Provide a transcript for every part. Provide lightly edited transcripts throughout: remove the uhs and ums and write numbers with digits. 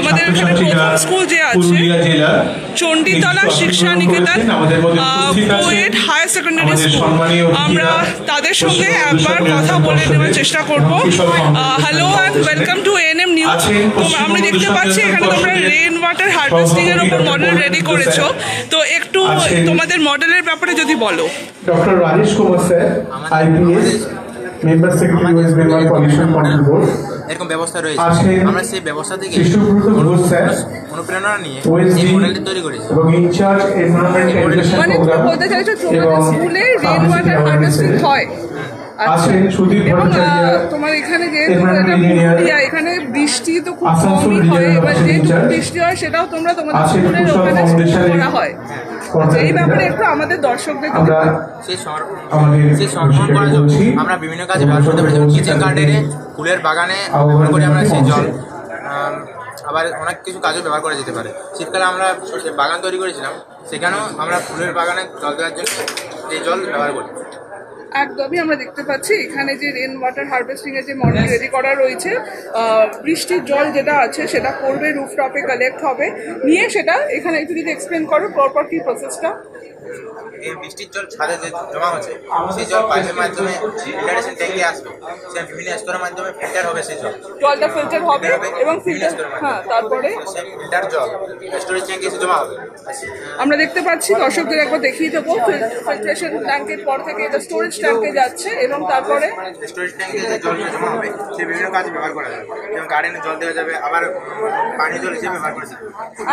আমাদের এখানে প্রথম স্কুল যে আছে চণ্ডীতলা শিক্ষা নিকেতন কোয়েড হায়ার সেকেন্ডারি স্কুল, আমরা তাদের সঙ্গে একবার কথা বলে নেওয়ার চেষ্টা করব। Hello and welcome to ANM news. আমরা দেখতে পাচ্ছি এখানে তোমরা রেইন ওয়াটার হারভেস্টিং এর উপর মডেল রেডি করেছো, তো একটু তোমাদের মডেলের ব্যাপারে যদি বলো। Doctor Rajesh Kumar sir, IPS, member secretary West Bengal pollution control board. এরকম ব্যবস্থা রয়েছে, আমরা সেই ব্যবস্থা থেকে অনুপ্রেরণা নিয়ে এই মডেলটি তৈরি করেছি। এবং ইনচার্জ এনভায়রনমেন্ট এডুকেশন প্রোগ্রাম বলতে চাইছো তোমাদের স্কুলে রেইন ওয়াটার হারভেস্টিং হয়। তোমার এখানে এখানে বৃষ্টি তো খুব কমই হয়, এবার যেটুকু বৃষ্টি হয় সেটাও তোমরা তোমাদের স্কুলের ওখানে করা হয়। এই ব্যাপারে একটু আমাদের দর্শকদের সেই সংরক্ষণ করার জন্য আমরা বিভিন্ন কাজে ব্যবহার করতে পারি, যেমন কিচেন গার্ডেনে, ফুলের বাগানে ব্যবহার করি আমরা সেই জল। আবার অনেক কিছু কাজেও ব্যবহার করা যেতে পারে। শীতকালে আমরা বাগান তৈরি করেছিলাম, সেখানেও আমরা ফুলের বাগানে জল দেওয়ার জন্য এই জল ব্যবহার করি। একদমই আমরা দেখতে পাচ্ছি এখানে যে রেন ওয়াটার হারভেস্টিং এর যে মডেল রেডি করা রয়েছে, বৃষ্টির জল যেটা আছে সেটা পড়বে, রুফটপে কালেক্ট হবে, নিয়ে সেটা এখানে একটু যদি এক্সপ্লেন করো পরপর কি প্রসেসটা। এই বৃষ্টির জল ছাদে যে জমা হচ্ছে সেই জল পাইপের মাধ্যমে ফিল্টারেশন ট্যাঙ্কে আসবে, সেই বিভিন্ন স্তরের মাধ্যমে ফিল্টার হবে, সেই জলটা ফিল্টার হবে এবং ফিল্টার তারপরে সেই ফিল্টার জল স্টোরেজ ট্যাঙ্কে এসে জমা হবে। আমরা দেখতে পাচ্ছি, দর্শকদের একবার দেখিয়ে দেবো, ফিল্ট্রেশন ট্যাঙ্কের পর থেকে এটা স্টোরেজ ট্যাঙ্কে যাচ্ছে এবং তারপরে স্টোরেজ ট্যাঙ্কে যে জলটা জমা হবে সেই বিভিন্ন কাজে ব্যবহার করা যাবে, যেমন গার্ডেনে জল দেওয়া যাবে, আবার পানীয় জল হিসেবে ব্যবহার করা যাবে।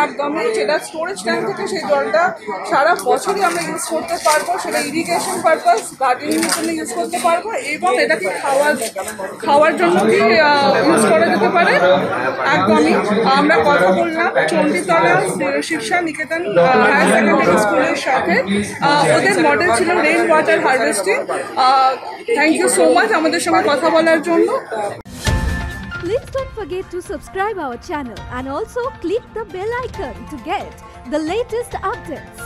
একদমই সেটা স্টোরেজ ট্যাঙ্ক থেকে সেই জলটা সারা বছরই আমরা ইউজ করতে পারবো, সেটা ইরিগেশন পারপাস, গার্ডেনিং জন্য ইউজ করতে পারবো এবং এটাকে খাওয়ার জন্য কি ইউজ করা যেতে পারে। একদমই আমরা কথা বললাম চণ্ডীতলা শিক্ষা নিকেতন হায়ার সেকেন্ডারি স্কুলের সাথে, ওদের মডেল ছিল rain water harvesting. Thank you so much আমাদের সঙ্গে কথা বলার জন্য। Please don't forget to subscribe our channel and also click the bell icon to get the latest updates.